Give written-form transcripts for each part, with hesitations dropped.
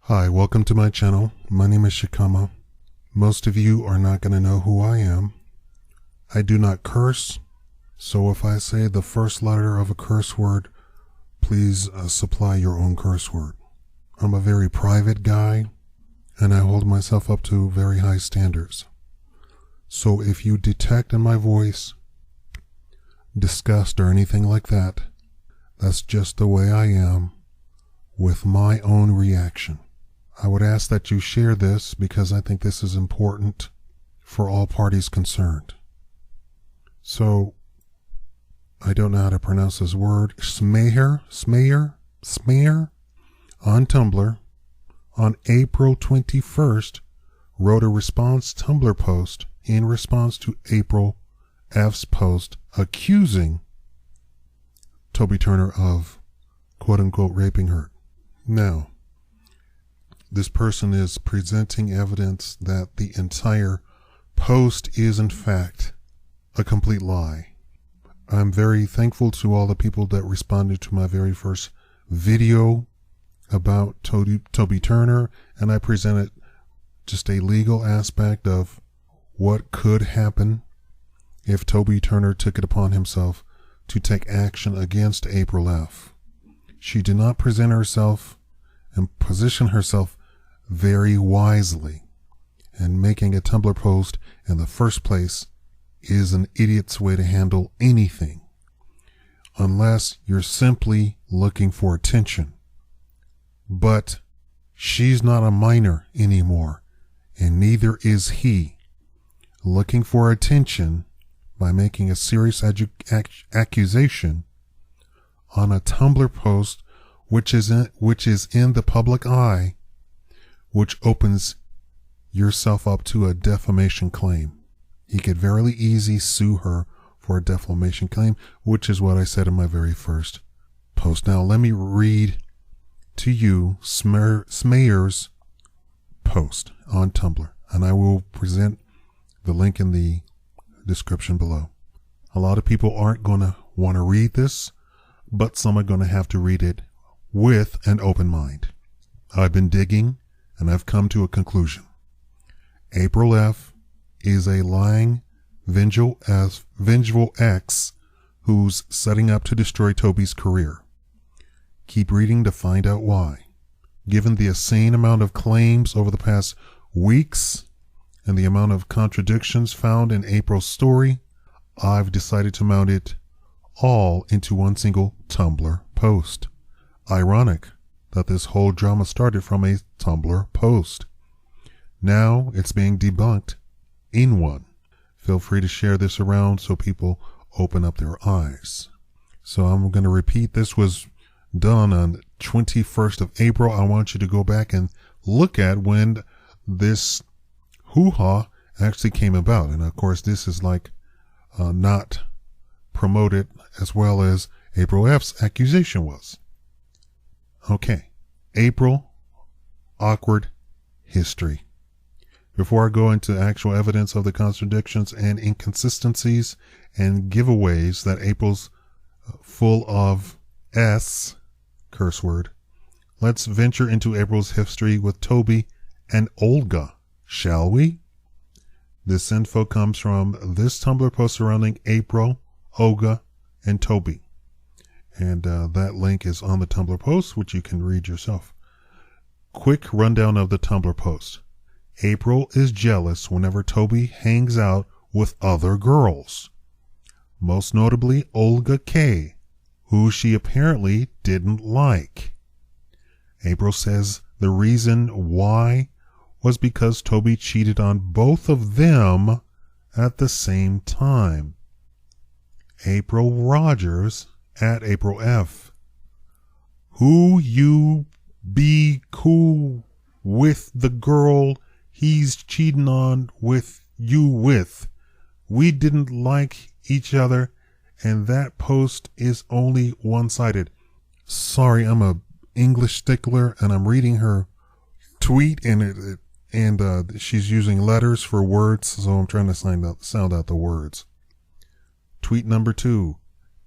Hi, welcome to my channel. My name is Shakaama. Most of you are not going to know who I am. I do not curse, so if I say the first letter of a curse word, please supply your own curse word. I'm a very private guy, and I hold myself up to very high standards. So if you detect in my voice disgust or anything like that, that's just the way I am with my own reaction. I would ask that you share this because I think this is important for all parties concerned. So, I don't know how to pronounce this word. Smear on Tumblr on April 21st wrote a response Tumblr post in response to Aprileff's post accusing Toby Turner of quote-unquote raping her. Now, this person is presenting evidence that the entire post is in fact a complete lie. I'm very thankful to all the people that responded to my very first video about Toby Turner, and I presented just a legal aspect of what could happen if Toby Turner took it upon himself to take action against Aprilefff. She did not present herself and position herself very wisely, and making a Tumblr post in the first place is an idiot's way to handle anything, unless you're simply looking for attention. But she's not a minor anymore, and neither is he. Looking for attention by making a serious accusation on a Tumblr post which is in the public eye, which opens yourself up to a defamation claim. He could very easily sue her for a defamation claim, which is what I said in my very first post. Now let me read to you Smear's post on Tumblr, and I will present the link in the description below. A lot of people aren't going to want to read this, but some are going to have to read it with an open mind. I've been digging, and I've come to a conclusion. Aprilefff is a lying, vengeful ex who's setting up to destroy Toby's career. Keep reading to find out why. Given the insane amount of claims over the past weeks and the amount of contradictions found in April's story, I've decided to mount it all into one single Tumblr post. Ironic that this whole drama started from a Tumblr post. Now it's being debunked in one. Feel free to share this around so people open up their eyes. So I'm going to repeat, this was done on 21st of April. I want you to go back and look at when this hoo-ha actually came about. And of course, this is like not promoted as well as Aprileff's accusation was. Okay. April, awkward history. Before I go into actual evidence of the contradictions and inconsistencies and giveaways that April's full of curse word, let's venture into April's history with Toby and Olga, shall we? This info comes from this Tumblr post surrounding April, Olga, and Toby. And that link is on the Tumblr post, which you can read yourself. Quick rundown of the Tumblr post. April is jealous whenever Toby hangs out with other girls, most notably Olga K., who she apparently didn't like. April says the reason why was because Toby cheated on both of them at the same time. April Rogers at Aprilefff. Who you be cool with the girl he's cheating on with you with. We didn't like each other, and that post is only one-sided. Sorry, I'm a English stickler, and I'm reading her tweet, and she's using letters for words, so I'm trying to sound out the words. Tweet number 2.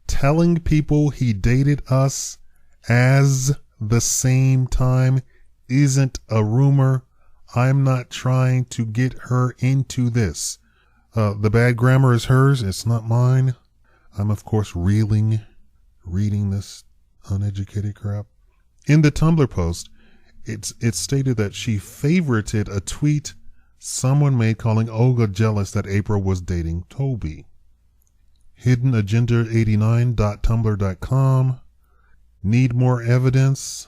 Telling people he dated us as the same time isn't a rumor. I'm not trying to get her into this. The bad grammar is hers. It's not mine. I'm, of course, reading this uneducated crap. In the Tumblr post, it's stated that she favorited a tweet someone made calling Olga jealous that April was dating Toby. hiddenagenda89.tumblr.com. Need more evidence?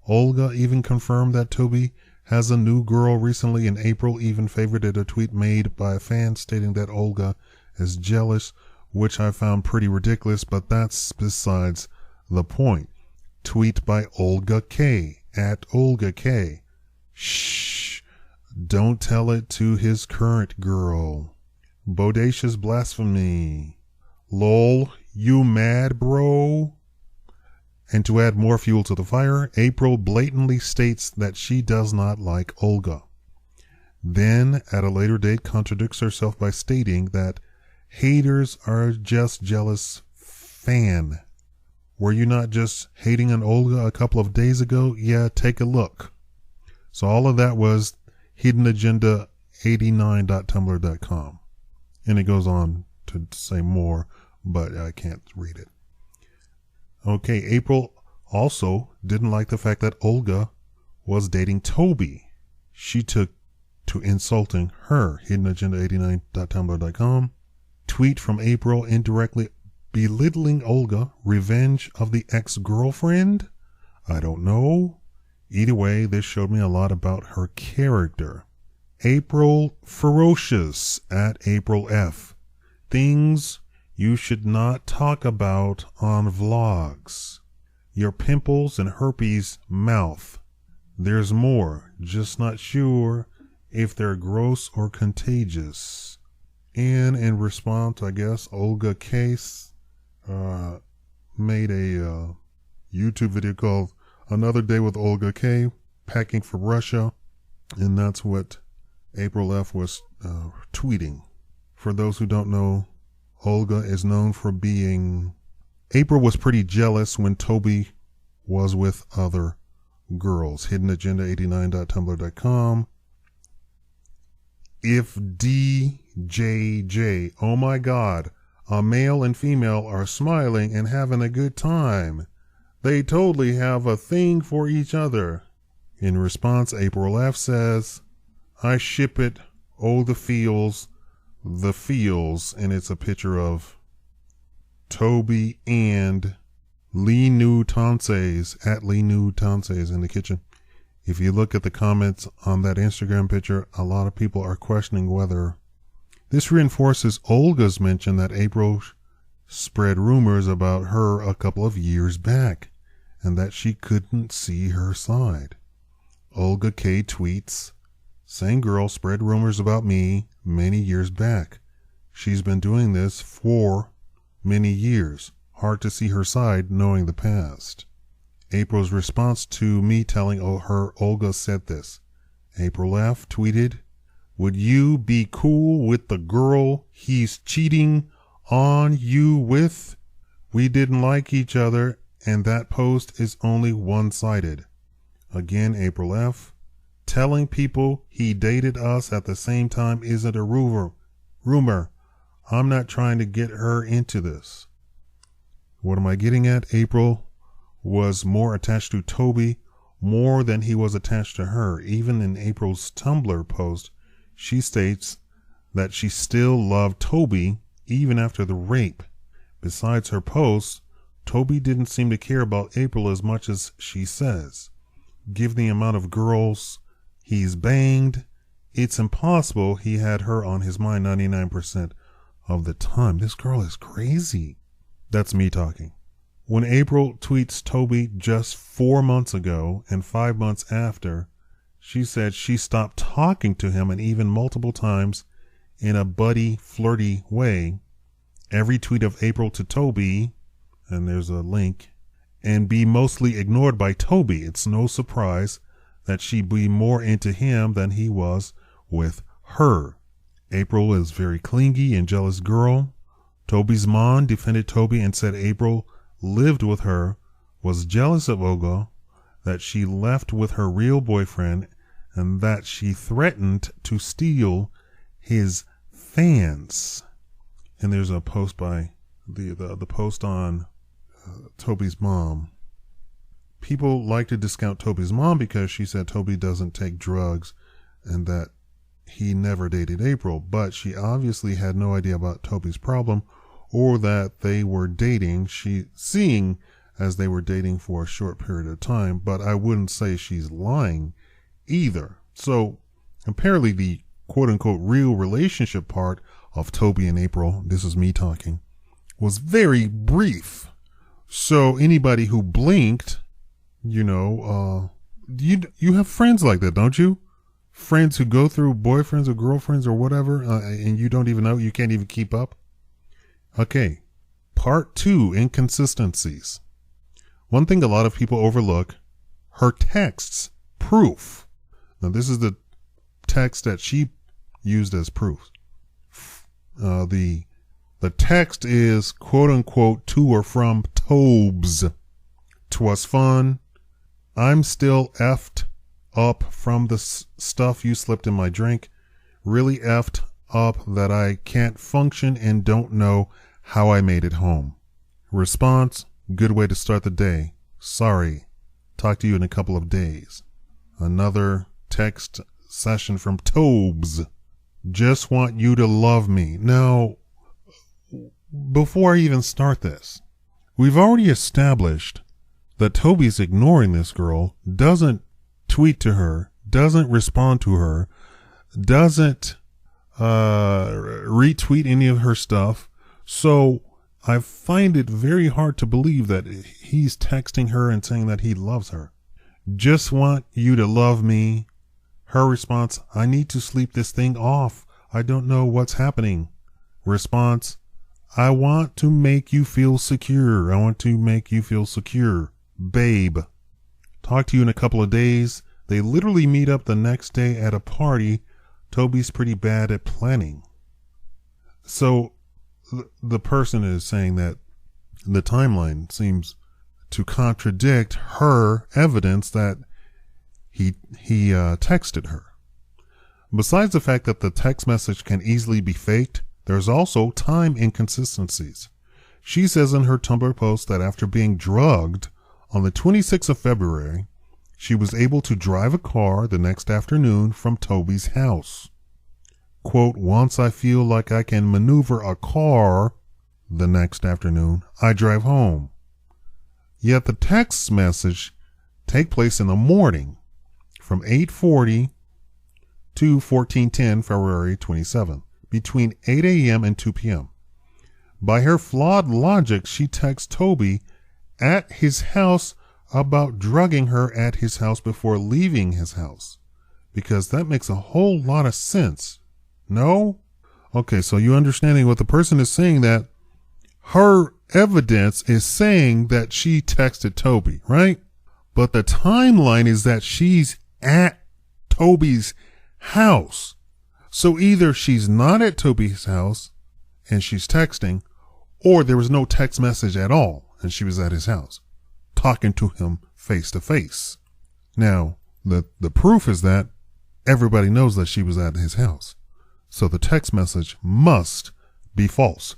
Olga even confirmed that Toby has a new girl recently, and April even favorited a tweet made by a fan stating that Olga is jealous, which I found pretty ridiculous, but that's besides the point. Tweet by Olga K. at Olga K. Shh. Don't tell it to his current girl. Bodacious blasphemy. Lol, you mad, bro? And to add more fuel to the fire, April blatantly states that she does not like Olga. Then, at a later date, contradicts herself by stating that haters are just jealous fan. Were you not just hating on Olga a couple of days ago? Yeah, take a look. So all of that was hiddenagenda89.tumblr.com. And it goes on to say more, but I can't read it. Okay, April also didn't like the fact that Olga was dating Toby. She took to insulting her. hiddenagenda89.tumblr.com. Tweet from April indirectly belittling Olga. Revenge of the ex-girlfriend? I don't know. Either way, this showed me a lot about her character. April ferocious at Aprilefff. Things you should not talk about on vlogs. Your pimples and herpes mouth. There's more, just not sure if they're gross or contagious. And in response, I guess, Olga Case made a YouTube video called Another Day with Olga K, packing for Russia. And that's what Aprilefff was tweeting. For those who don't know, Olga is known for being... April was pretty jealous when Toby was with other girls. hiddenagenda89.tumblr.com. If DJJ, oh my God, a male and female are smiling and having a good time. They totally have a thing for each other. In response, Aprilefff says, I ship it, oh the feels, and it's a picture of Toby and Lee New Tanses at Lee New Tanses in the kitchen. If you look at the comments on that Instagram picture, a lot of people are questioning whether this reinforces Olga's mention that April spread rumors about her a couple of years back and that she couldn't see her side. Olga K tweets, same girl spread rumors about me many years back. She's been doing this for many years. Hard to see her side knowing the past. April's response to me telling her Olga said this. Aprilefff tweeted, would you be cool with the girl he's cheating on you with? We didn't like each other and that post is only one-sided. Again, Aprilefff, telling people he dated us at the same time isn't a rumor. I'm not trying to get her into this. What am I getting at? April was more attached to Toby more than he was attached to her. Even in April's Tumblr post, she states that she still loved Toby even after the rape. Besides her posts, Toby didn't seem to care about April as much as she says. Given the amount of girls he's banged, it's impossible he had her on his mind 99% of the time. This girl is crazy. That's me talking. When April tweets Toby just 4 months ago and 5 months after, she said she stopped talking to him and even multiple times in a buddy, flirty way. Every tweet of April to Toby, and there's a link, and be mostly ignored by Toby. It's no surprise that she'd be more into him than he was with her. April is a very clingy and jealous girl. Toby's mom defended Toby and said April lived with her, was jealous of Olga, that she left with her real boyfriend and that she threatened to steal his fans. And there's a post by the post on Toby's mom. People like to discount Toby's mom because she said Toby doesn't take drugs and that he never dated April, but she obviously had no idea about Toby's problem or that they were dating. Seeing as they were dating for a short period of time, but I wouldn't say she's lying either. So apparently the quote unquote real relationship part of Toby and April, this is me talking, was very brief. So anybody who blinked, you have friends like that, don't you? Friends who go through boyfriends or girlfriends or whatever, and you don't even know, you can't even keep up. Okay. Part 2, inconsistencies. One thing a lot of people overlook, her texts, proof. Now this is the text that she used as proof. The text is quote unquote to or from Tobes. 'Twas fun. I'm still effed up from the stuff you slipped in my drink. Really effed up that I can't function and don't know how I made it home. Response, good way to start the day. Sorry. Talk to you in a couple of days. Another text session from Tobes. Just want you to love me. Now, before I even start this, we've already established that Toby's ignoring this girl, doesn't tweet to her, doesn't respond to her, doesn't retweet any of her stuff. So I find it very hard to believe that he's texting her and saying that he loves her. Just want you to love me. Her response, I need to sleep this thing off. I don't know what's happening. Response, I want to make you feel secure. I want to make you feel secure. Babe. Talk to you in a couple of days. They literally meet up the next day at a party. Toby's pretty bad at planning. So the person is saying that the timeline seems to contradict her evidence that he texted her. Besides the fact that the text message can easily be faked, there's also time inconsistencies. She says in her Tumblr post that after being drugged on the 26th of February, she was able to drive a car the next afternoon from Toby's house. Quote, once I feel like I can maneuver a car the next afternoon, I drive home. Yet the text message take place in the morning from 8:40 to 14:10 February 27, between 8 a.m. and 2 p.m. By her flawed logic, she texts Toby at his house about drugging her at his house before leaving his house, because that makes a whole lot of sense. No? Okay, so you understanding what the person is saying, that her evidence is saying that she texted Toby, right? But the timeline is that she's at Toby's house. So either she's not at Toby's house and she's texting, or there was no text message at all and she was at his house talking to him face to face. Now, the proof is that everybody knows that she was at his house. So the text message must be false.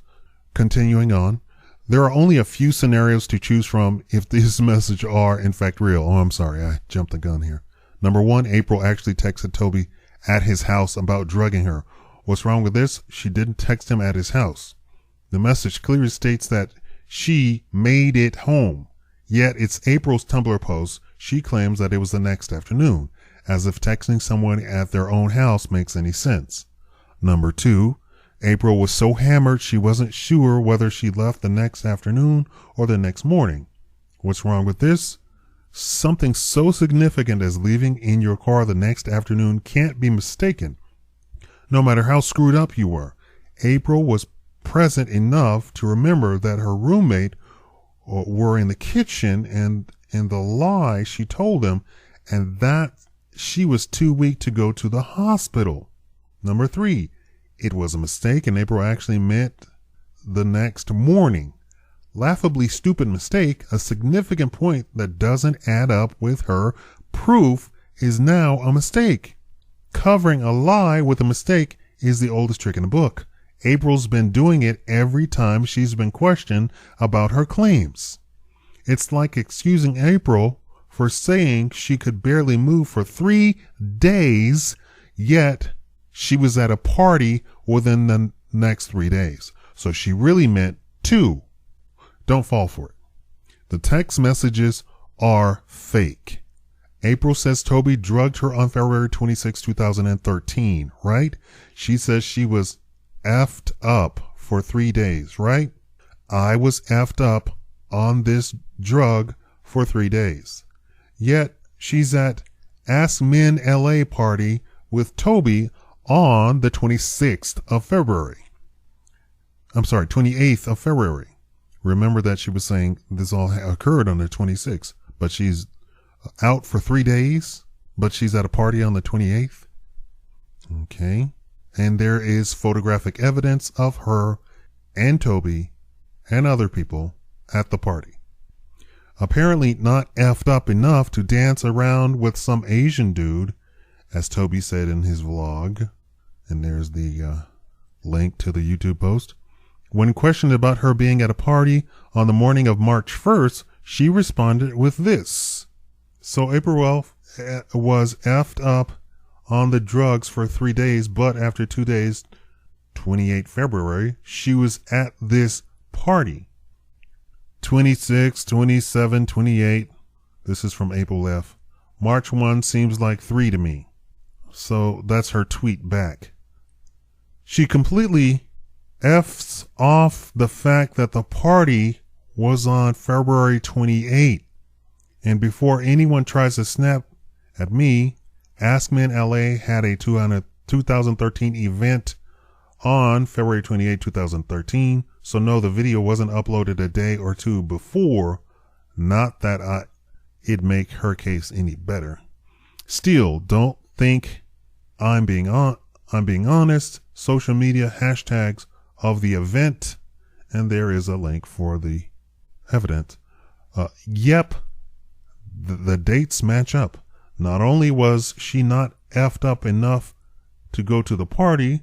Continuing on, there are only a few scenarios to choose from if these messages are in fact real. Oh, I'm sorry, I jumped the gun here. Number 1, April actually texted Toby at his house about drugging her. What's wrong with this? She didn't text him at his house. The message clearly states that she made it home. Yet it's April's Tumblr post. She claims that it was the next afternoon, as if texting someone at their own house makes any sense. Number 2, April was so hammered she wasn't sure whether she left the next afternoon or the next morning. What's wrong with this? Something so significant as leaving in your car the next afternoon can't be mistaken. No matter how screwed up you were, April was present enough to remember that her roommate were in the kitchen and in the lie she told him, and that she was too weak to go to the hospital. Number 3, it was a mistake and April actually meant the next morning. laughably stupid mistake, a significant point that doesn't add up with her proof is now a mistake. Covering a lie with a mistake is the oldest trick in the book. April's been doing it every time she's been questioned about her claims. It's like excusing April for saying she could barely move for 3 days, yet she was at a party within the next 3 days. So she really meant 2. Don't fall for it. The text messages are fake. April says Toby drugged her on February 26, 2013, right? She says she was effed up for 3 days, right? I was effed up on this drug for 3 days. Yet she's at Ask Men LA party with Toby on the 26th of February. 28th of February. Remember that she was saying this all occurred on the 26th, but she's out for 3 days, but she's at a party on the 28th. Okay. And there is photographic evidence of her and Toby and other people at the party. Apparently not effed up enough to dance around with some Asian dude, as Toby said in his vlog. And there's the link to the YouTube post. When questioned about her being at a party on the morning of March 1st, she responded with this. So Aprilefff was effed up on the drugs for 3 days, but after 2 days, 28 February, she was at this party. 26, 27, 28. This is from Aprilefff. March 1 seems like 3 to me. So that's her tweet back. She completely F's off the fact that the party was on February 28. And before anyone tries to snap at me, Ask Men LA had a 2013 event on February 28, 2013. So no, the video wasn't uploaded a day or two before. Not that it'd make her case any better. Still, don't think I'm being honest. Social media hashtags of the event, and there is a link for the evidence. Yep, the dates match up. Not only was she not effed up enough to go to the party,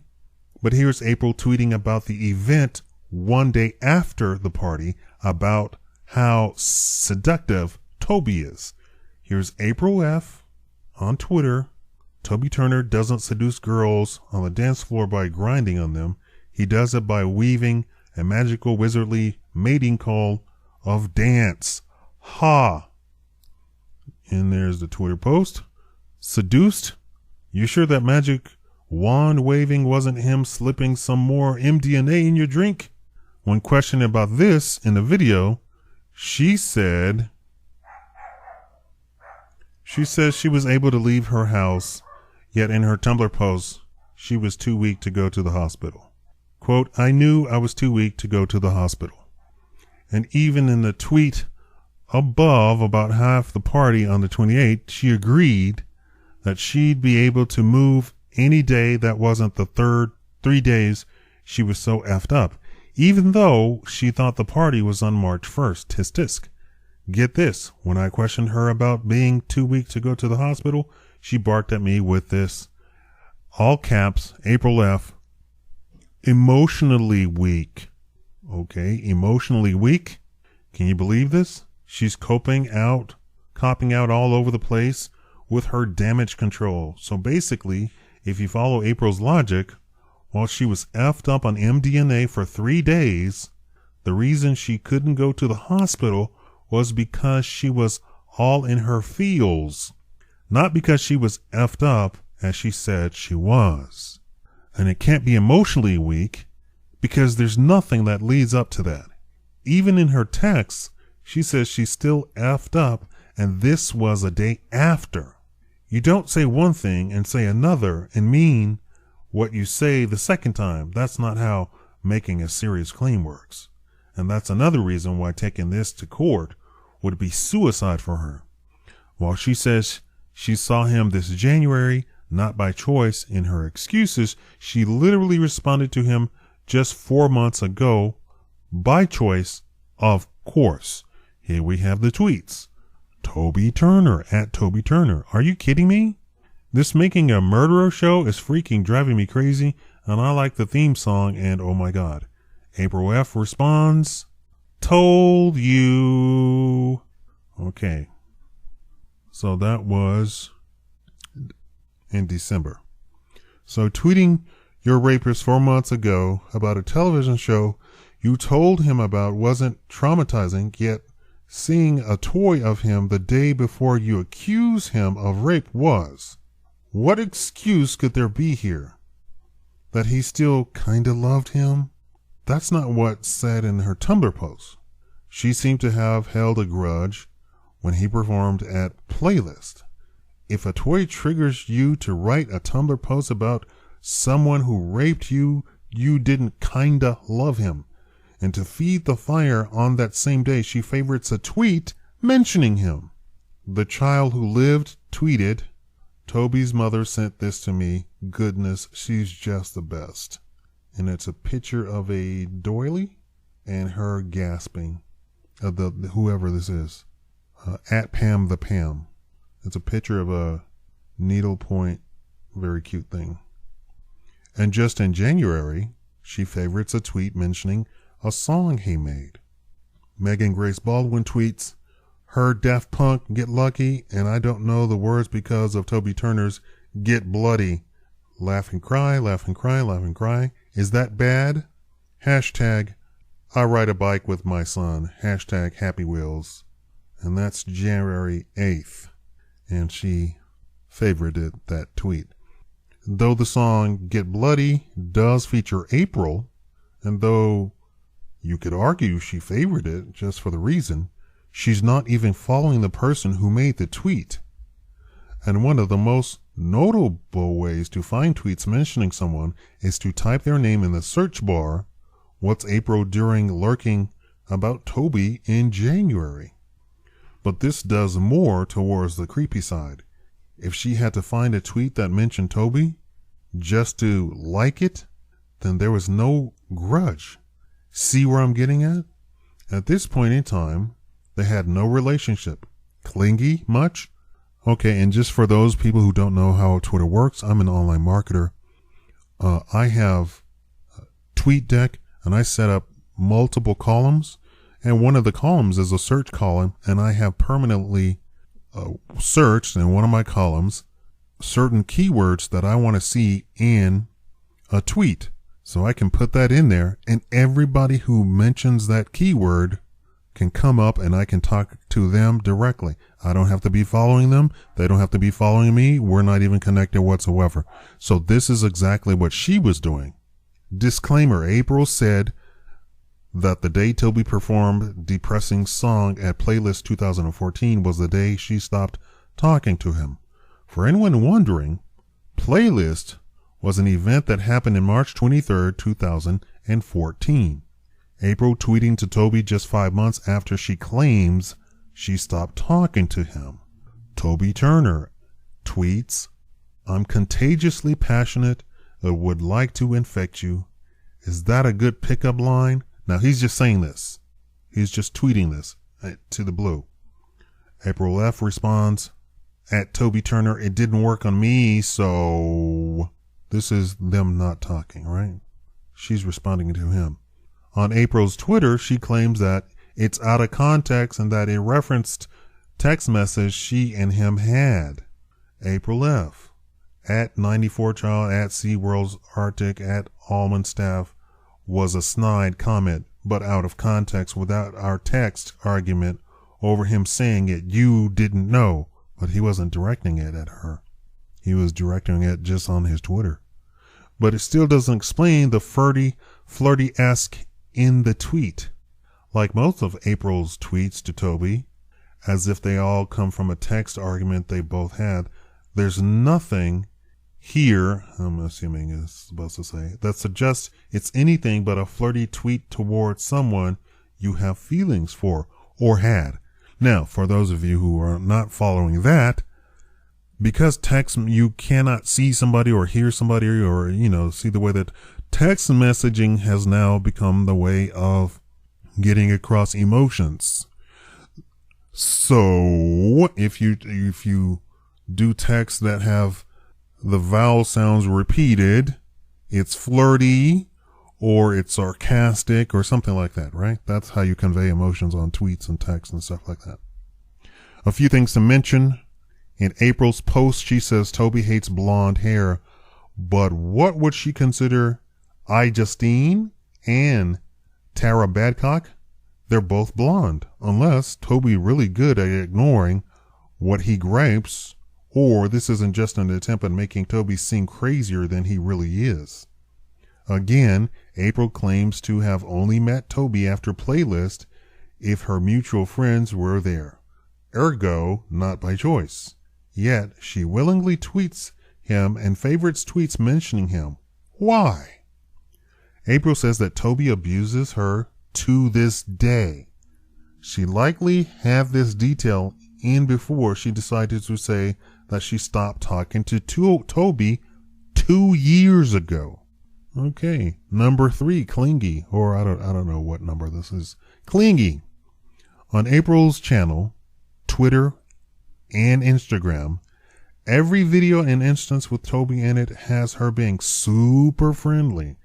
but here's April tweeting about the event 1 day after the party about how seductive Toby is. Here's Aprilefff on Twitter. Toby Turner doesn't seduce girls on the dance floor by grinding on them. He does it by weaving a magical wizardly mating call of dance. Ha! And there's the Twitter post. Seduced? You sure that magic wand waving wasn't him slipping some more MDMA in your drink? When questioned about this in the video, she says she was able to leave her house, yet in her Tumblr post, she was too weak to go to the hospital. Quote, I knew I was too weak to go to the hospital. And even in the tweet above about half the party on the 28th, she agreed that she'd be able to move any day that wasn't the 3 days she was so effed up, even though she thought the party was on March 1st. Tisk tisk. Get this, when I questioned her about being too weak to go to the hospital, she barked at me with this, all caps, Aprilefff, emotionally weak. Okay, emotionally weak? Can you believe this? She's copping out all over the place with her damage control. So basically, if you follow April's logic, while she was effed up on MDMA for 3 days, the reason she couldn't go to the hospital was because she was all in her feels, not because she was effed up as she said she was. And it can't be emotionally weak because there's nothing that leads up to that. Even in her texts, she says she's still effed up, and this was a day after. You don't say one thing and say another and mean what you say the second time. That's not how making a serious claim works. And that's another reason why taking this to court would be suicide for her. While she says she saw him this January, not by choice in her excuses, she literally responded to him just 4 months ago by choice of course, here we have the tweets. Toby Turner at Toby Turner. Are you kidding me? This making a murderer show is freaking driving me crazy, and I like the theme song, and oh my god. Aprilefff responds, told you. Okay. So that was in December. So tweeting your rapist 4 months ago about a television show you told him about wasn't traumatizing, yet seeing a toy of him the day before you accuse him of rape was. What excuse could there be here? That he still kinda loved him? That's not what's said in her Tumblr post. She seemed to have held a grudge when he performed at Playlist. If a toy triggers you to write a Tumblr post about someone who raped you, you didn't kinda love him. And to feed the fire on that same day, she favorites a tweet mentioning him. The child who lived tweeted, Toby's mother sent this to me. Goodness, she's just the best. And it's a picture of a doily and her gasping. Whoever this is. At Pam the Pam. It's a picture of a needlepoint, very cute thing. And just in January, she favorites a tweet mentioning a song he made. Megan Grace Baldwin tweets, heard Daft Punk Get Lucky, and I don't know the words because of Toby Turner's Get Bloody. Laugh and cry, laugh and cry, laugh and cry. Is that bad? Hashtag, I ride a bike with my son. Hashtag Happy Wheels. And that's January 8th. And she favorited that tweet. Though the song Get Bloody does feature April, and though you could argue she favored it just for the reason, she's not even following the person who made the tweet. And one of the most notable ways to find tweets mentioning someone is to type their name in the search bar, what's April doing lurking about Toby in January. But this does more towards the creepy side. If she had to find a tweet that mentioned Toby just to like it, then there was no grudge. See where I'm getting at? At this point in time, they had no relationship. Clingy much? Okay, and just for those people who don't know how Twitter works, I'm an online marketer. I have TweetDeck, and I set up multiple columns, and one of the columns is a search column, and I have permanently searched in one of my columns certain keywords that I want to see in a tweet. So I can put that in there, and everybody who mentions that keyword can come up and I can talk to them directly. I don't have to be following them. They don't have to be following me. We're not even connected whatsoever. So this is exactly what she was doing. Disclaimer, April said that the day Toby performed Depressing Song at Playlist 2014 was the day she stopped talking to him. For anyone wondering, Playlist was an event that happened in March 23rd, 2014. April tweeting to Toby just 5 months after she claims she stopped talking to him. Toby Turner tweets, I'm contagiously passionate and would like to infect you. Is that a good pickup line? Now he's just saying this. He's just tweeting this to the blue. Aprilefff responds, at Toby Turner, it didn't work on me, so... This is them not talking, right? She's responding to him. On April's Twitter, she claims that it's out of context and that it referenced text message she and him had. Aprilefff, at 94child, at SeaWorld's Arctic, at Almond Staff, was a snide comment, but out of context without our text argument over him saying it. You didn't know, but he wasn't directing it at her. He was directing it just on his Twitter. But it still doesn't explain the flirty-esque in the tweet. Like most of April's tweets to Toby, as if they all come from a text argument they both had, there's nothing here, I'm assuming it's supposed to say, that suggests it's anything but a flirty tweet towards someone you have feelings for or had. Now, for those of you who are not following that, because text, you cannot see somebody or hear somebody or, see the way that text messaging has now become the way of getting across emotions. So if you do texts that have the vowel sounds repeated, it's flirty or it's sarcastic or something like that, right? That's how you convey emotions on tweets and texts and stuff like that. A few things to mention. In April's post, she says Toby hates blonde hair, but what would she consider Justine and Tara Badcock? They're both blonde, unless Toby really good at ignoring what he gripes, or this isn't just an attempt at making Toby seem crazier than he really is. Again, April claims to have only met Toby after Playlist if her mutual friends were there. Ergo, not by choice. Yet, she willingly tweets him and favorites tweets mentioning him. Why? April says that Toby abuses her to this day. She likely had this detail in before she decided to say that she stopped talking to Toby 2 years ago. Okay, number 3, clingy, or I don't know what number this is. Clingy. On April's channel, Twitter, and Instagram, every video and instance with Toby in it has her being super friendly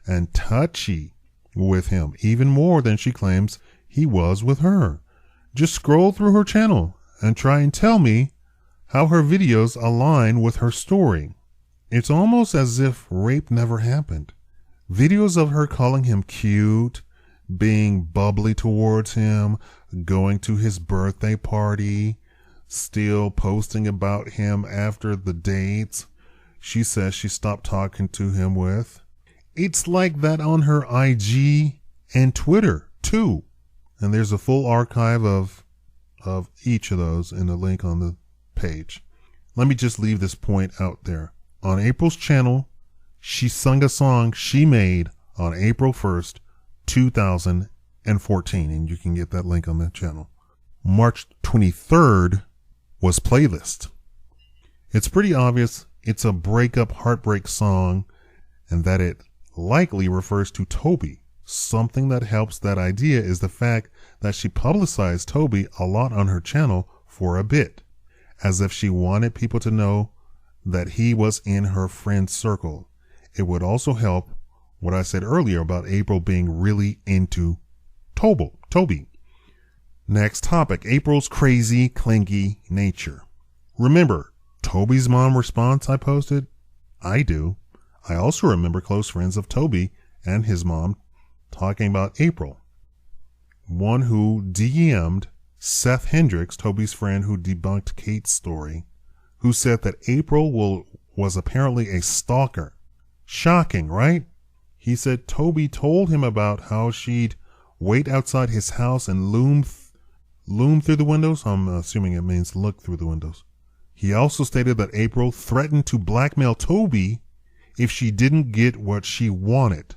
and touchy with him, even more than she claims he was with her. Just scroll through her channel and try and tell me how her videos align with her story. It's almost as if rape never happened. Videos of her calling him cute, being bubbly towards him, going to his birthday party, still posting about him after the dates she says she stopped talking to him with. It's like that on her IG and Twitter too. And there's a full archive of each of those in the link on the page. Let me just leave this point out there. On April's channel, she sung a song she made on April 1st, 2014. And you can get that link on that channel. March 23rd was Playlist. It's pretty obvious it's a breakup heartbreak song and that it likely refers to Toby. Something that helps that idea is the fact that she publicized Toby a lot on her channel for a bit, as if she wanted people to know that he was in her friend circle. It would also help what I said earlier about April being really into Toby. Next topic, April's crazy, clingy nature. Remember Toby's mom response I posted? I do. I also remember close friends of Toby and his mom talking about April. One who DM'd Seth Hendricks, Toby's friend who debunked Kate's story, who said that April was apparently a stalker. Shocking, right? He said Toby told him about how she'd wait outside his house and loom through the windows. I'm assuming it means look through the windows. He also stated that April threatened to blackmail Toby if she didn't get what she wanted.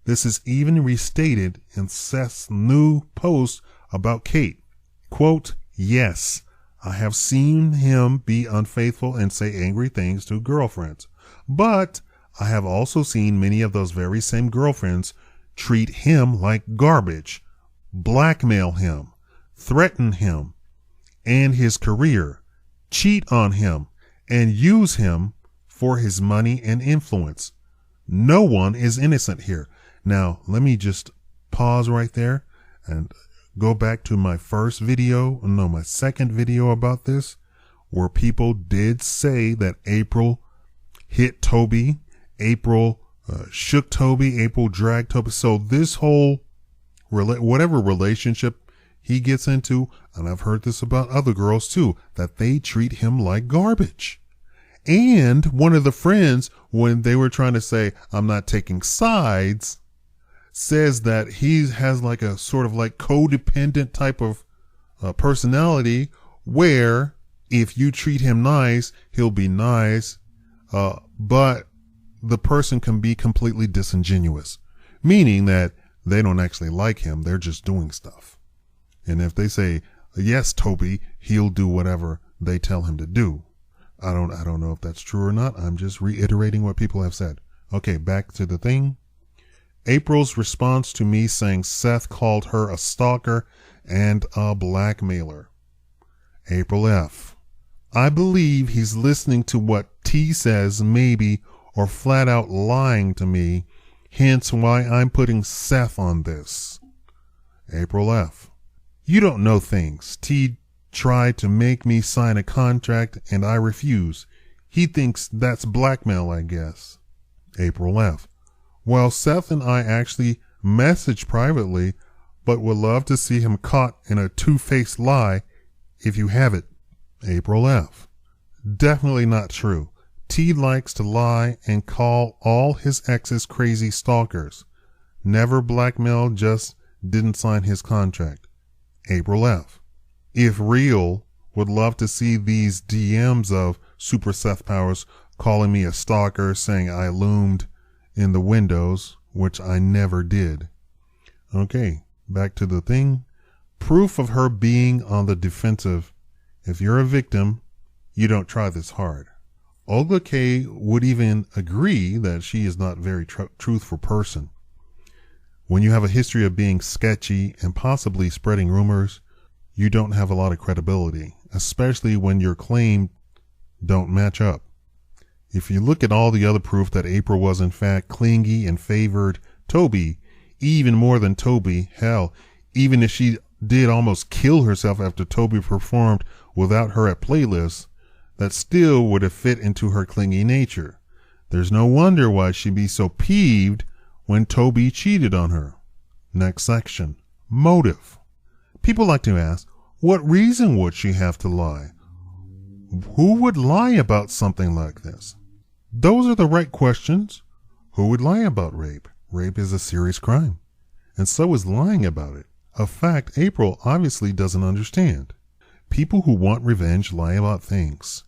This is even restated in Seth's new post about Kate. Quote, "Yes, I have seen him be unfaithful and say angry things to girlfriends, but I have also seen many of those very same girlfriends treat him like garbage, blackmail him, threaten him and his career, cheat on him, and use him for his money and influence. No one is innocent here." Now, let me just pause right there and go back to my second video about this, where people did say that April hit Toby, April shook Toby, April dragged Toby. So this whole, whatever relationship he gets into, and I've heard this about other girls too, that they treat him like garbage. And one of the friends, when they were trying to say, I'm not taking sides, says that he has like a sort of like codependent type of personality where if you treat him nice, he'll be nice, but the person can be completely disingenuous, meaning that they don't actually like him. They're just doing stuff. And if they say, yes, Toby, he'll do whatever they tell him to do. I don't know if that's true or not. I'm just reiterating what people have said. Okay, back to the thing. April's response to me saying Seth called her a stalker and a blackmailer. Aprilefff. I believe he's listening to what T says maybe or flat out lying to me, hence why I'm putting Seth on this. Aprilefff. You don't know things. T tried to make me sign a contract and I refuse. He thinks that's blackmail, I guess. Aprilefff. Well, Seth and I actually messaged privately, but would love to see him caught in a two-faced lie if you have it. Aprilefff. Definitely not true. T likes to lie and call all his exes crazy stalkers. Never blackmailed, just didn't sign his contract. Aprilefff. If real, would love to see these DMs of Super Seth Powers calling me a stalker, saying I loomed in the windows, which I never did. Okay, back to the thing. Proof of her being on the defensive. If you're a victim, you don't try this hard. Olga K would even agree that she is not a very truthful person. When you have a history of being sketchy and possibly spreading rumors, you don't have a lot of credibility, especially when your claim don't match up. If you look at all the other proof that April was in fact clingy and favored Toby, even more than Toby, hell, even if she did almost kill herself after Toby performed without her at playlists, that still would have fit into her clingy nature. There's no wonder why she'd be so peeved when Toby cheated on her. Next section. Motive. People like to ask, what reason would she have to lie? Who would lie about something like this? Those are the right questions. Who would lie about rape? Rape is a serious crime. And so is lying about it. A fact April obviously doesn't understand. People who want revenge lie about things.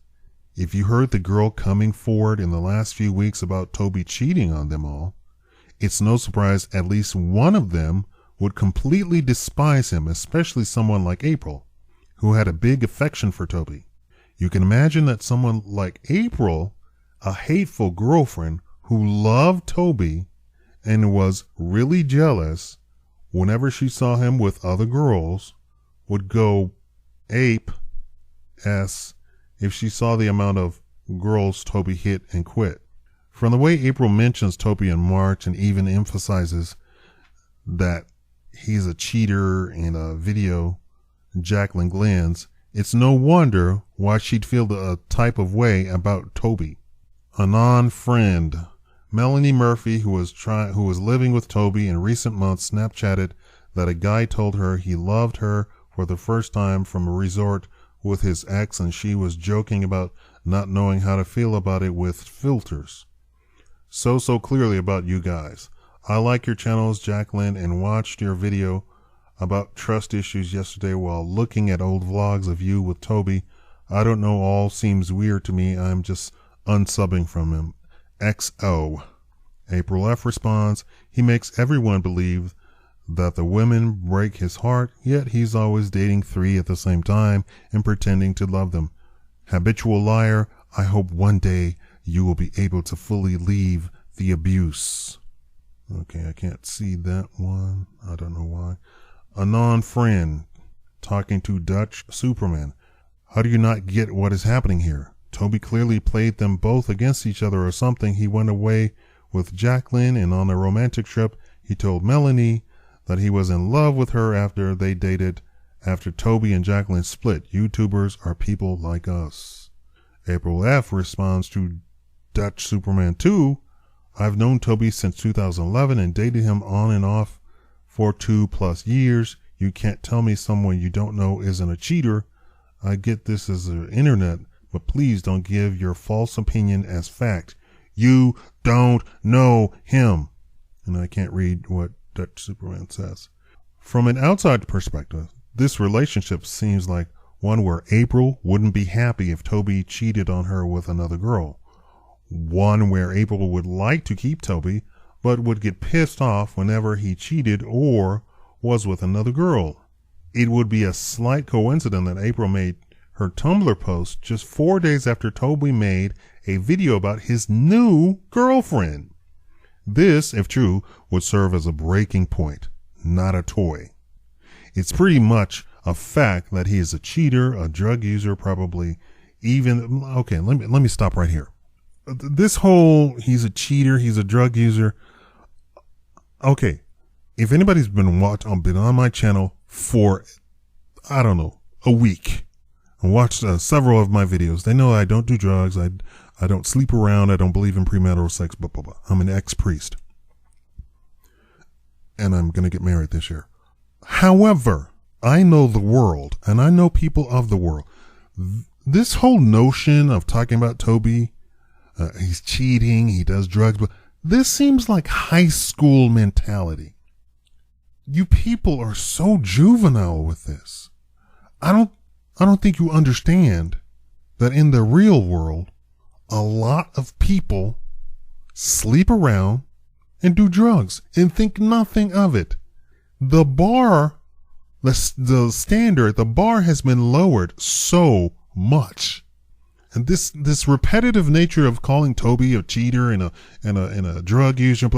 If you heard the girl coming forward in the last few weeks about Toby cheating on them all, it's no surprise at least one of them would completely despise him, especially someone like April, who had a big affection for Toby. You can imagine that someone like April, a hateful girlfriend who loved Toby and was really jealous whenever she saw him with other girls, would go ape-s if she saw the amount of girls Toby hit and quit. From the way April mentions Toby in March and even emphasizes that he's a cheater in a video Jacqueline Glenn's, it's no wonder why she'd feel the type of way about Toby. A non-friend. Melanie Murphy, who was living with Toby in recent months, Snapchatted that a guy told her he loved her for the first time from a resort with his ex, and she was joking about not knowing how to feel about it with filters. So clearly about you guys. I like your channels, Jacqueline, and watched your video about trust issues yesterday while looking at old vlogs of you with Toby. I don't know, all seems weird to me. I'm just unsubbing from him. XO. Aprilefff responds, he makes everyone believe that the women break his heart, yet he's always dating 3 at the same time and pretending to love them. Habitual liar, I hope one day you will be able to fully leave the abuse. Okay, I can't see that one. I don't know why. A non-friend talking to Dutch Superman. How do you not get what is happening here? Toby clearly played them both against each other or something. He went away with Jacqueline, and on a romantic trip, he told Melanie that he was in love with her after they dated, after Toby and Jacqueline split. YouTubers are people like us. Aprilefff responds to Dutch Superman 2. I've known Toby since 2011 and dated him on and off for 2+ years. You can't tell me someone you don't know isn't a cheater. I get this as the internet, but please don't give your false opinion as fact. You don't know him. And I can't read what Dutch Superman says. From an outside perspective, this relationship seems like one where April wouldn't be happy if Toby cheated on her with another girl. One where April would like to keep Toby, but would get pissed off whenever he cheated or was with another girl. It would be a slight coincidence that April made her Tumblr post just 4 days after Toby made a video about his new girlfriend. This, if true, would serve as a breaking point, not a toy. It's pretty much a fact that he is a cheater, a drug user, probably even, okay, let me stop right here. This whole, he's a cheater, he's a drug user. Okay. If anybody's been on my channel for, I don't know, a week and watched several of my videos, they know I don't do drugs. I don't sleep around. I don't believe in premarital sex, blah, blah, blah. I'm an ex-priest. And I'm going to get married this year. However, I know the world and I know people of the world. This whole notion of talking about Toby, he's cheating, he does drugs, but this seems like high school mentality. You people are so juvenile with this. I don't think you understand that in the real world, a lot of people sleep around and do drugs and think nothing of it. The bar, the standard, the bar has been lowered so much. And this repetitive nature of calling Toby a cheater and a drug user.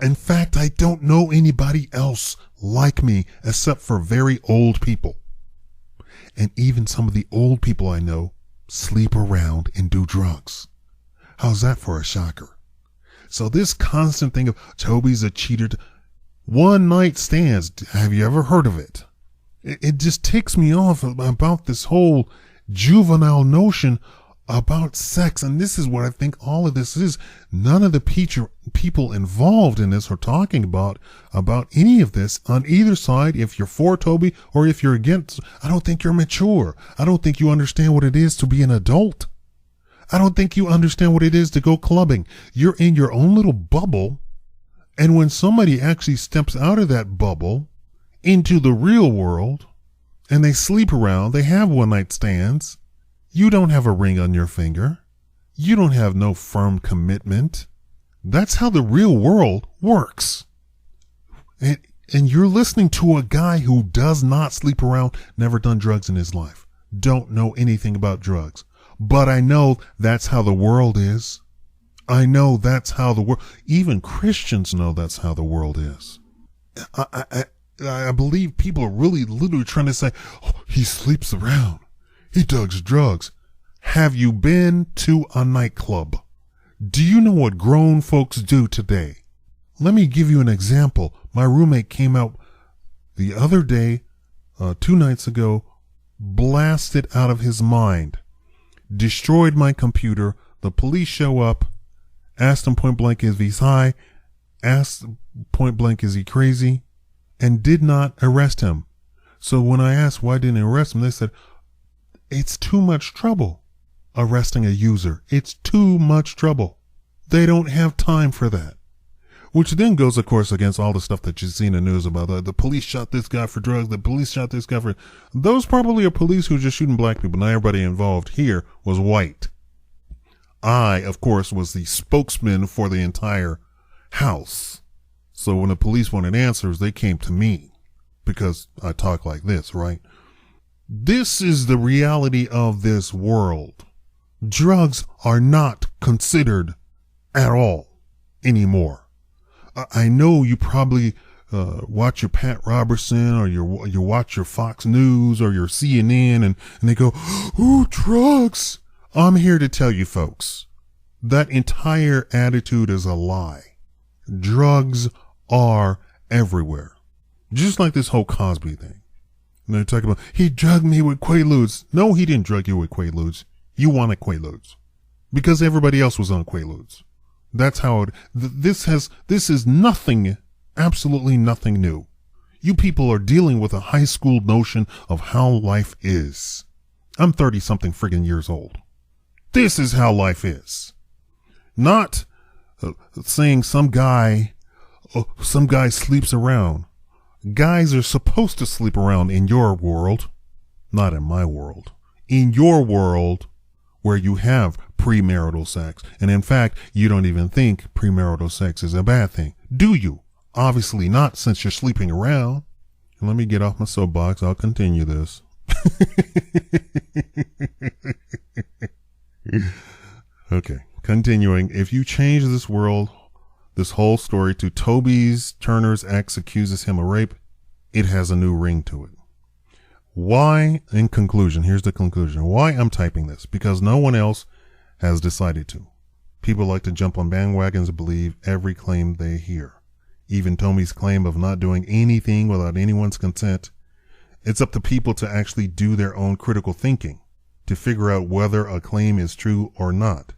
In fact, I don't know anybody else like me except for very old people. And even some of the old people I know sleep around and do drugs. How's that for a shocker? So this constant thing of Toby's a cheater, one night stands. Have you ever heard of it? It just ticks me off about this whole juvenile notion about sex. And this is what I think all of this is. None of the people involved in this are talking about any of this on either side. If you're for Toby or if you're against, I don't think you're mature. I don't think you understand what it is to be an adult. I don't think you understand what it is to go clubbing. You're in your own little bubble. And when somebody actually steps out of that bubble into the real world and they sleep around, they have one night stands, you don't have a ring on your finger. You don't have no firm commitment. That's how the real world works. And you're listening to a guy who does not sleep around, never done drugs in his life, don't know anything about drugs. But I know that's how the world is. I know that's how the world, even Christians know that's how the world is. I believe people are really literally trying to say, oh, he sleeps around. He does drugs. Have you been to a nightclub? Do you know what grown folks do today? Let me give you an example. My roommate came out the other day, 2 nights ago, blasted out of his mind, destroyed my computer. The police show up, asked him point blank if he's high, asked point blank is he crazy, and did not arrest him. So when I asked why didn't they arrest him, they said, it's too much trouble arresting a user. It's too much trouble. They don't have time for that. Which then goes, of course, against all the stuff that you see in the news about the police shot this guy for drugs. The police shot this guy for... Those probably are police who are just shooting black people. Not everybody involved here was white. I, of course, was the spokesman for the entire house. So when the police wanted answers, they came to me because I talk like this, right? This is the reality of this world. Drugs are not considered at all anymore. I know you probably watch your Pat Robertson or you watch your Fox News or your CNN and they go, ooh, drugs. I'm here to tell you folks, that entire attitude is a lie. Drugs are everywhere. Just like this whole Cosby thing. And they're talking about, he drugged me with Quaaludes. No, he didn't drug you with Quaaludes. You wanted Quaaludes. Because everybody else was on Quaaludes. That's how this is nothing, absolutely nothing new. You people are dealing with a high school notion of how life is. I'm 30 something friggin' years old. This is how life is. Not saying some guy sleeps around. Guys are supposed to sleep around in your world, not in my world. In your world, where you have premarital sex. And in fact, you don't even think premarital sex is a bad thing. Do you? Obviously not, since you're sleeping around. And let me get off my soapbox. I'll continue this. Okay, continuing. If you change this world, this whole story to Toby's Turner's ex accuses him of rape. It has a new ring to it. Why, in conclusion, here's the conclusion. Why I'm typing this? Because no one else has decided to. People like to jump on bandwagons and believe every claim they hear. Even Toby's claim of not doing anything without anyone's consent. It's up to people to actually do their own critical thinking to figure out whether a claim is true or not.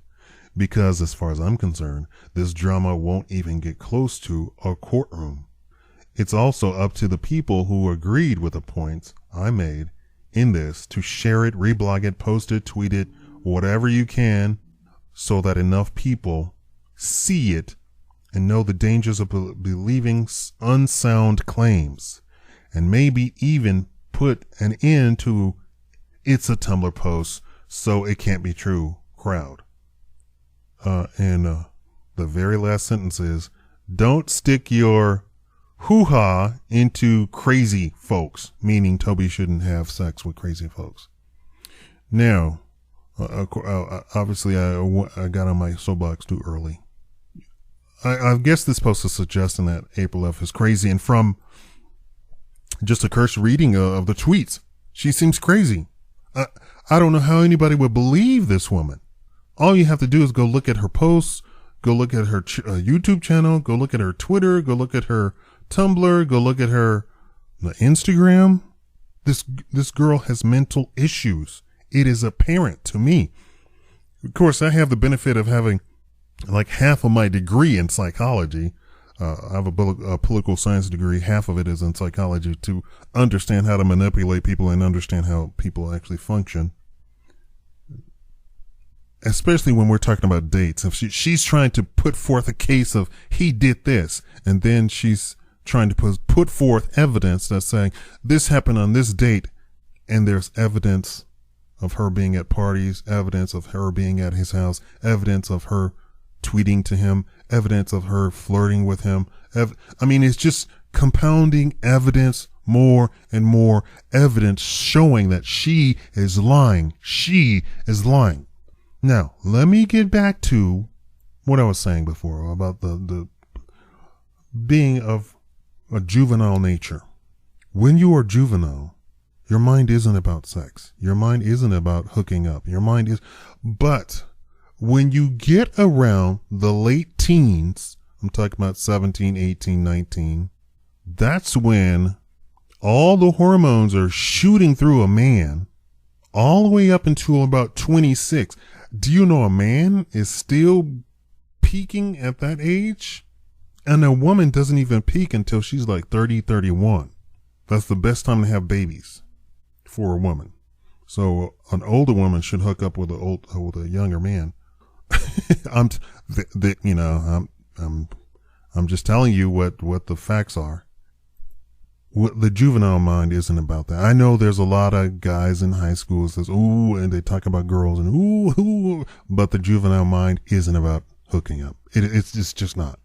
Because as far as I'm concerned, this drama won't even get close to a courtroom. It's also up to the people who agreed with the points I made in this to share it, reblog it, post it, tweet it, whatever you can, so that enough people see it and know the dangers of believing unsound claims, and maybe even put an end to "it's a Tumblr post, so it can't be true" crowd. And the very last sentence is, don't stick your hoo-ha into crazy folks, meaning Toby shouldn't have sex with crazy folks. Now, obviously I got on my soapbox too early. I guess this post is suggesting that Aprilefff is crazy, and from just a cursory reading of the tweets, she seems crazy. I don't know how anybody would believe this woman. All you have to do is go look at her posts, go look at her YouTube channel, go look at her Twitter, go look at her Tumblr, go look at her Instagram. This girl has mental issues. It is apparent to me. Of course, I have the benefit of having like half of my degree in psychology. I have a political science degree. Half of it is in psychology to understand how to manipulate people and understand how people actually function. Especially when we're talking about dates. If she's trying to put forth a case of he did this, and then she's trying to put forth evidence that's saying this happened on this date, and there's evidence of her being at parties, evidence of her being at his house, evidence of her tweeting to him, evidence of her flirting with him. I mean, it's just compounding evidence, more and more evidence showing that she is lying. She is lying. Now, let me get back to what I was saying before about the being of a juvenile nature. When you are juvenile, your mind isn't about sex. Your mind isn't about hooking up. Your mind is, but when you get around the late teens, I'm talking about 17, 18, 19, that's when all the hormones are shooting through a man all the way up until about 26. Do you know a man is still peaking at that age? And a woman doesn't even peak until she's like 30, 31. That's the best time to have babies for a woman. So an older woman should hook up with a younger man. I'm just telling you what the facts are. The juvenile mind isn't about that. I know there's a lot of guys in high school that says, ooh, and they talk about girls and ooh, but the juvenile mind isn't about hooking up. It's just not.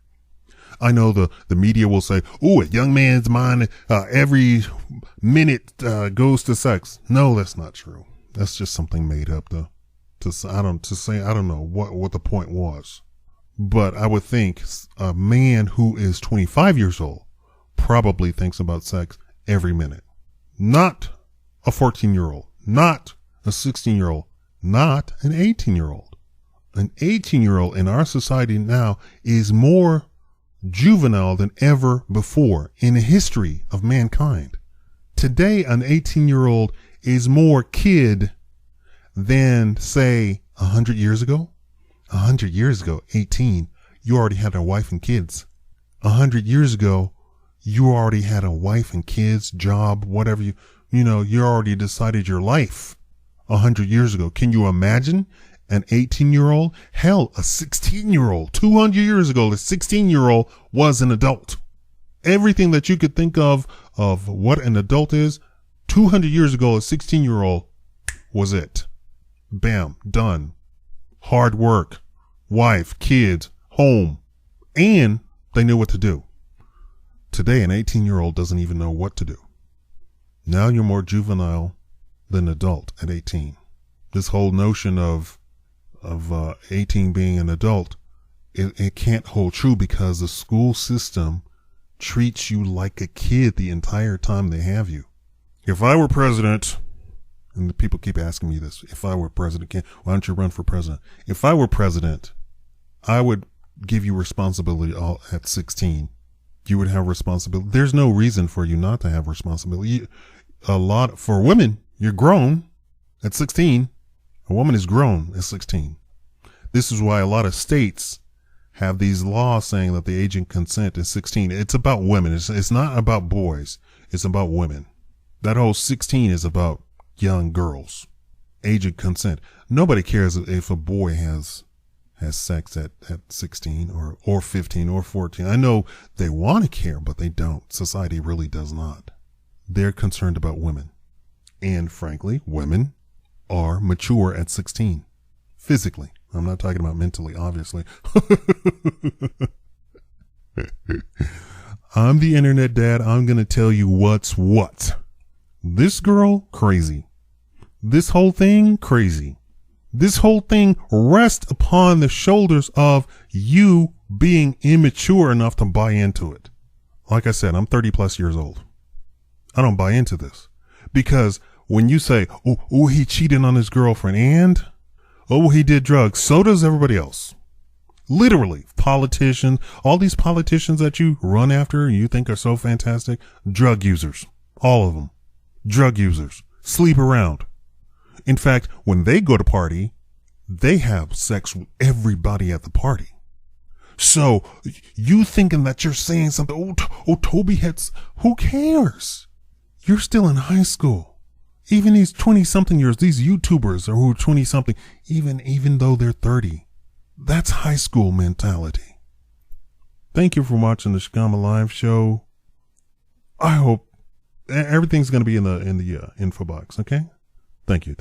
I know the media will say, ooh, a young man's mind, every minute, goes to sex. No, that's not true. That's just something made up I don't know what the point was, but I would think a man who is 25 years old probably thinks about sex every minute. Not a 14-year-old, not a 16-year-old, not an 18-year-old. An 18-year-old in our society now is more juvenile than ever before in the history of mankind. Today, an 18-year-old is more kid than, say, 100 years ago. 100 years ago, 18, you already had a wife and kids. 100 years ago, you already had a wife and kids, job, whatever you already decided your life 100 years ago. Can you imagine an 18-year-old? Hell, a 16-year-old. 200 years ago, a 16-year-old was an adult. Everything that you could think of what an adult is, 200 years ago, a 16-year-old was it. Bam, done. Hard work, wife, kids, home, and they knew what to do. Today, an 18-year-old doesn't even know what to do. Now you're more juvenile than adult at 18. This whole notion of 18 being an adult it can't hold true because the school system treats you like a kid the entire time they have you. If I were president, and the people keep asking me this, if I were president, why don't you run for president? If I were president, I would give you responsibility all at 16. You would have responsibility. There's no reason for you not to have responsibility. For women, you're grown at 16. A woman is grown at 16. This is why a lot of states have these laws saying that the age of consent is 16. It's about women. It's not about boys. It's about women. That whole 16 is about young girls. Age of consent. Nobody cares if a boy has sex at 16 or 15 or 14. I know they want to care, but they don't. Society really does not. They're concerned about women. And frankly, women are mature at 16. Physically. I'm not talking about mentally, obviously. I'm the internet dad. I'm going to tell you what's what. This girl, crazy. This whole thing, crazy. This whole thing rests upon the shoulders of you being immature enough to buy into it. Like I said, I'm 30 plus years old. I don't buy into this because when you say, oh, he cheated on his girlfriend and, oh, he did drugs, so does everybody else. Literally, politicians, all these politicians that you run after and you think are so fantastic, drug users, all of them, drug users, sleep around. In fact, when they go to party, they have sex with everybody at the party. So you thinking that you're saying something, Toby who cares? You're still in high school. Even these 20-something years, these YouTubers who are 20-something, even though they're 30, that's high school mentality. Thank you for watching the Shakaama live show. I hope everything's going to be in the info box. Okay. Thank you.